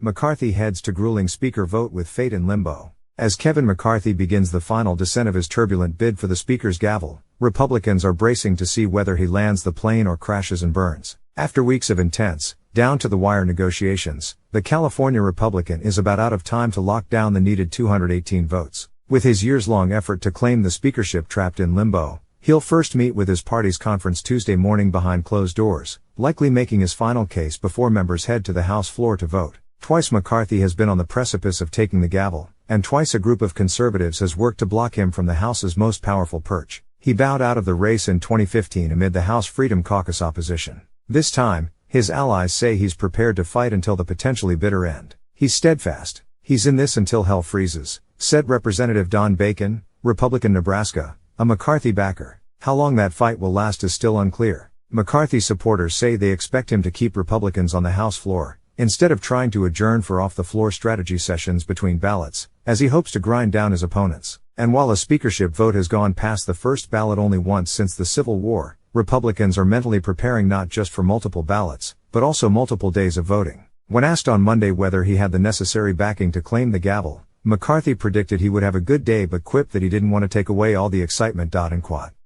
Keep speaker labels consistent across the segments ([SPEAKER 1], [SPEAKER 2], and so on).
[SPEAKER 1] McCarthy heads to grueling speaker vote with fate in limbo. As Kevin McCarthy begins the final descent of his turbulent bid for the Speaker's gavel, Republicans are bracing to see whether he lands the plane or crashes and burns. After weeks of intense, down-to-the-wire negotiations, the California Republican is about out of time to lock down the needed 218 votes. With his years-long effort to claim the speakership trapped in limbo, he'll first meet with his party's conference Tuesday morning behind closed doors, likely making his final case before members head to the House floor to vote. Twice McCarthy has been on the precipice of taking the gavel, and twice a group of conservatives has worked to block him from the House's most powerful perch. He bowed out of the race in 2015 amid the House Freedom Caucus opposition. This time, his allies say he's prepared to fight until the potentially bitter end. He's steadfast. He's in this until hell freezes, said Representative Don Bacon, Republican Nebraska, a McCarthy backer. How long that fight will last is still unclear. McCarthy supporters say they expect him to keep Republicans on the House floor, instead of trying to adjourn for off-the-floor strategy sessions between ballots, as he hopes to grind down his opponents. And while a speakership vote has gone past the first ballot only once since the Civil War, Republicans are mentally preparing not just for multiple ballots, but also multiple days of voting. When asked on Monday whether he had the necessary backing to claim the gavel, McCarthy predicted he would have a good day but quipped that he didn't want to take away all the excitement.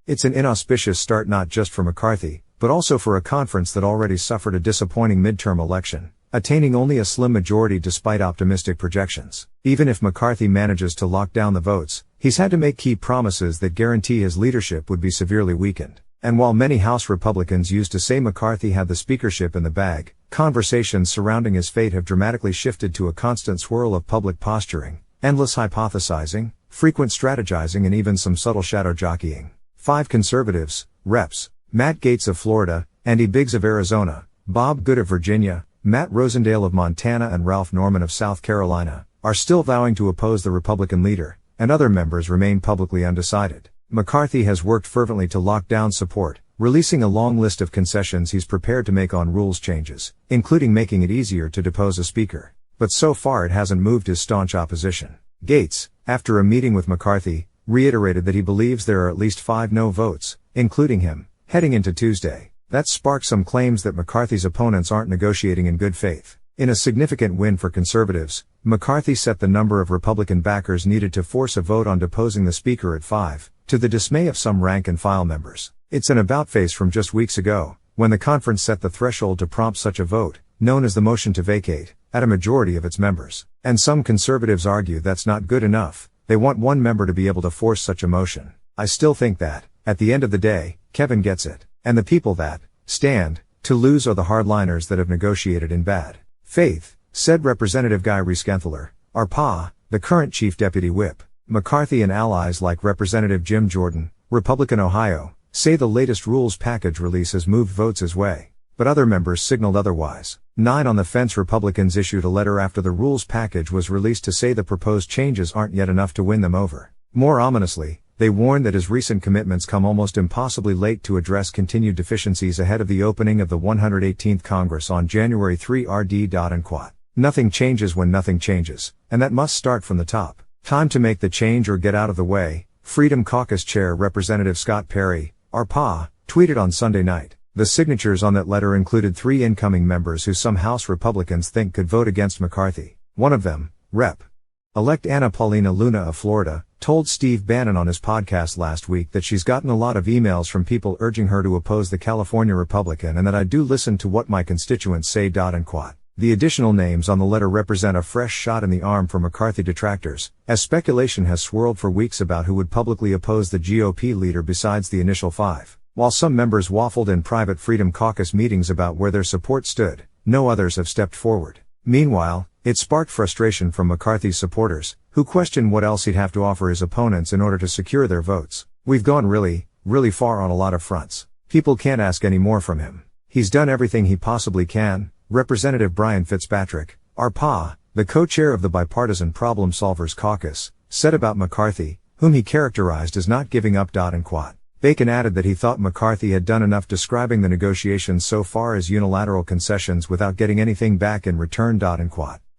[SPEAKER 1] It's an inauspicious start not just for McCarthy, but also for a conference that already suffered a disappointing midterm election, attaining only a slim majority despite optimistic projections. Even if McCarthy manages to lock down the votes, he's had to make key promises that guarantee his leadership would be severely weakened. And while many House Republicans used to say McCarthy had the speakership in the bag, conversations surrounding his fate have dramatically shifted to a constant swirl of public posturing, endless hypothesizing, frequent strategizing and even some subtle shadow jockeying. 5 conservatives, Reps. Matt Gaetz of Florida, Andy Biggs of Arizona, Bob Good of Virginia, Matt Rosendale of Montana and Ralph Norman of South Carolina, are still vowing to oppose the Republican leader, and other members remain publicly undecided. McCarthy has worked fervently to lock down support, releasing a long list of concessions he's prepared to make on rules changes, including making it easier to depose a speaker. But so far it hasn't moved his staunch opposition. Gaetz, after a meeting with McCarthy, reiterated that he believes there are at least 5 no votes, including him, heading into Tuesday. That sparked some claims that McCarthy's opponents aren't negotiating in good faith. In a significant win for conservatives, McCarthy set the number of Republican backers needed to force a vote on deposing the Speaker at 5, to the dismay of some rank-and-file members. It's an about-face from just weeks ago, when the conference set the threshold to prompt such a vote, known as the motion to vacate, at a majority of its members. And some conservatives argue that's not good enough. They want one member to be able to force such a motion. I still think that, at the end of the day, Kevin gets it. And the people that stand to lose are the hardliners that have negotiated in bad faith, said Representative Guy Reschenthaler, RPA, the current chief deputy whip. McCarthy and allies like Representative Jim Jordan, Republican Ohio, say the latest rules package release has moved votes his way. But other members signaled otherwise. 9 on-the-fence Republicans issued a letter after the rules package was released to say the proposed changes aren't yet enough to win them over. More ominously, they warned that his recent commitments come almost impossibly late to address continued deficiencies ahead of the opening of the 118th Congress on January 3 RD. Nothing changes when nothing changes, and that must start from the top. Time to make the change or get out of the way, Freedom Caucus Chair Representative Scott Perry, RPA, tweeted on Sunday night. The signatures on that letter included 3 incoming members who some House Republicans think could vote against McCarthy. One of them, Rep.-elect Anna Paulina Luna of Florida, told Steve Bannon on his podcast last week that she's gotten a lot of emails from people urging her to oppose the California Republican and that I do listen to what my constituents say. The additional names on the letter represent a fresh shot in the arm for McCarthy detractors, as speculation has swirled for weeks about who would publicly oppose the GOP leader besides the initial 5. While some members waffled in private Freedom Caucus meetings about where their support stood, no others have stepped forward. Meanwhile, it sparked frustration from McCarthy's supporters, who questioned what else he'd have to offer his opponents in order to secure their votes. We've gone really far on a lot of fronts. People can't ask any more from him. He's done everything he possibly can, Representative Brian Fitzpatrick, RPA, the co-chair of the Bipartisan Problem Solvers Caucus, said about McCarthy, whom he characterized as not giving up. Bacon added that he thought McCarthy had done enough describing the negotiations so far as unilateral concessions without getting anything back in return.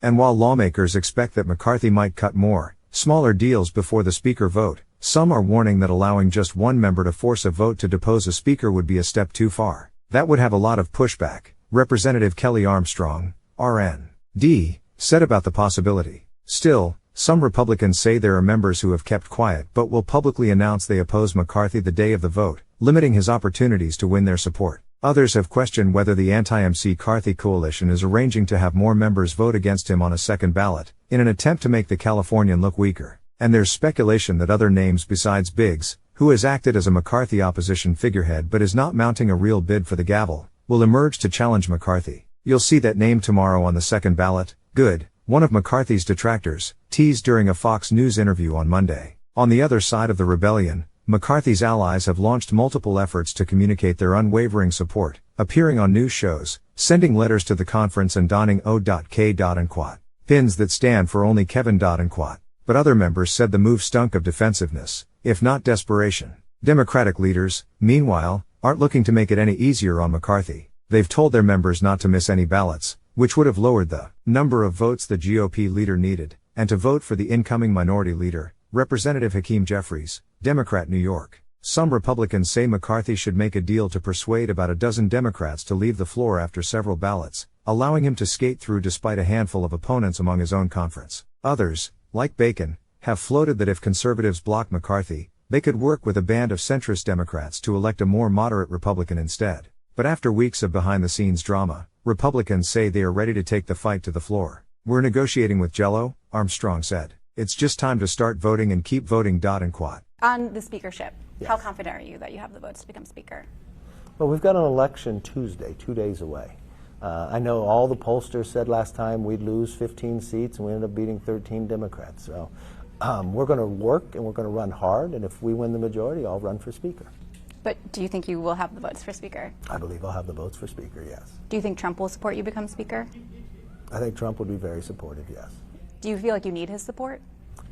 [SPEAKER 1] And while lawmakers expect that McCarthy might cut more, smaller deals before the speaker vote, some are warning that allowing just one member to force a vote to depose a speaker would be a step too far. That would have a lot of pushback. Representative Kelly Armstrong, RN.D., said about the possibility. Still, some Republicans say there are members who have kept quiet but will publicly announce they oppose McCarthy the day of the vote, limiting his opportunities to win their support. Others have questioned whether the anti-McCarthy coalition is arranging to have more members vote against him on a second ballot, in an attempt to make the Californian look weaker. And there's speculation that other names besides Biggs, who has acted as a McCarthy opposition figurehead but is not mounting a real bid for the gavel, will emerge to challenge McCarthy. You'll see that name tomorrow on the second ballot. Good, one of McCarthy's detractors, teased during a Fox News interview on Monday. On the other side of the rebellion, McCarthy's allies have launched multiple efforts to communicate their unwavering support, appearing on news shows, sending letters to the conference and donning O.K. and Quat pins that stand for only Kevin and Quat. But other members said the move stunk of defensiveness, if not desperation. Democratic leaders, meanwhile, aren't looking to make it any easier on McCarthy. They've told their members not to miss any ballots, which would have lowered the number of votes the GOP leader needed, and to vote for the incoming minority leader, Representative Hakeem Jeffries, Democrat, New York. Some Republicans say McCarthy should make a deal to persuade about a dozen Democrats to leave the floor after several ballots, allowing him to skate through despite a handful of opponents among his own conference. Others, like Bacon, have floated that if conservatives block McCarthy, they could work with a band of centrist Democrats to elect a more moderate Republican instead. But after weeks of behind-the-scenes drama, Republicans say they are ready to take the fight to the floor. We're negotiating with Jell-O, Armstrong said. It's just time to start voting and keep voting. And Quat.
[SPEAKER 2] On the speakership,
[SPEAKER 3] yes.
[SPEAKER 2] How confident are you that you have the votes to become speaker?
[SPEAKER 3] Well, we've got an election Tuesday, 2 days away. I know all the pollsters said last time we'd lose 15 seats, and we ended up beating 13 Democrats. So we're going to work and we're going to run hard, and if we win the majority, I'll run for speaker.
[SPEAKER 2] But do you think you will have the votes for speaker?
[SPEAKER 3] I believe I'll have the votes for speaker, yes.
[SPEAKER 2] Do you think Trump will support you become speaker?
[SPEAKER 3] I think Trump would be very supportive, yes.
[SPEAKER 2] Do you feel like you need his support?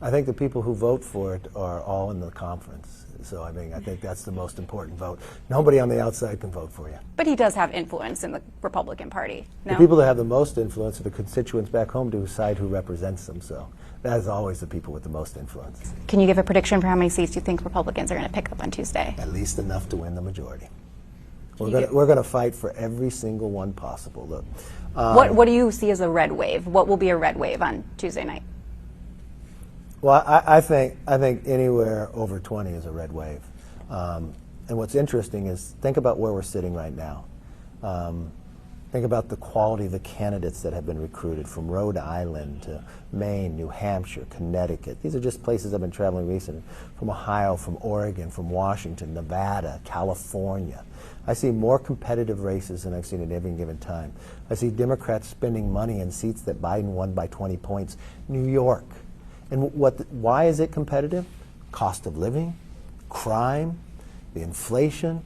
[SPEAKER 3] I think the people who vote for it are all in the conference. So I think that's the most important vote. Nobody on the outside can vote for you.
[SPEAKER 2] But he does have influence in the Republican Party, no?
[SPEAKER 3] The people that have the most influence are the constituents back home to decide who represents them. So that is always the people with the most influence.
[SPEAKER 2] Can you give a prediction for how many seats you think Republicans are going to pick up on Tuesday?
[SPEAKER 3] At least enough to win the majority. We're going to fight for every single one possible. Look,
[SPEAKER 2] what do you see as a red wave? What will be a red wave on Tuesday night?
[SPEAKER 3] Well, I think anywhere over 20 is a red wave. And what's interesting is think about where we're sitting right now. Think about the quality of the candidates that have been recruited from Rhode Island to Maine, New Hampshire, Connecticut. These are just places I've been traveling recently. From Ohio, from Oregon, from Washington, Nevada, California. I see more competitive races than I've seen at any given time. I see Democrats spending money in seats that Biden won by 20 points. New York. And why is it competitive? Cost of living, crime, the inflation,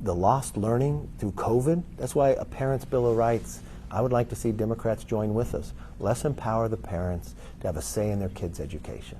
[SPEAKER 3] the lost learning through COVID. That's why a Parents' Bill of Rights, I would like to see Democrats join with us. Let's empower the parents to have a say in their kids' education.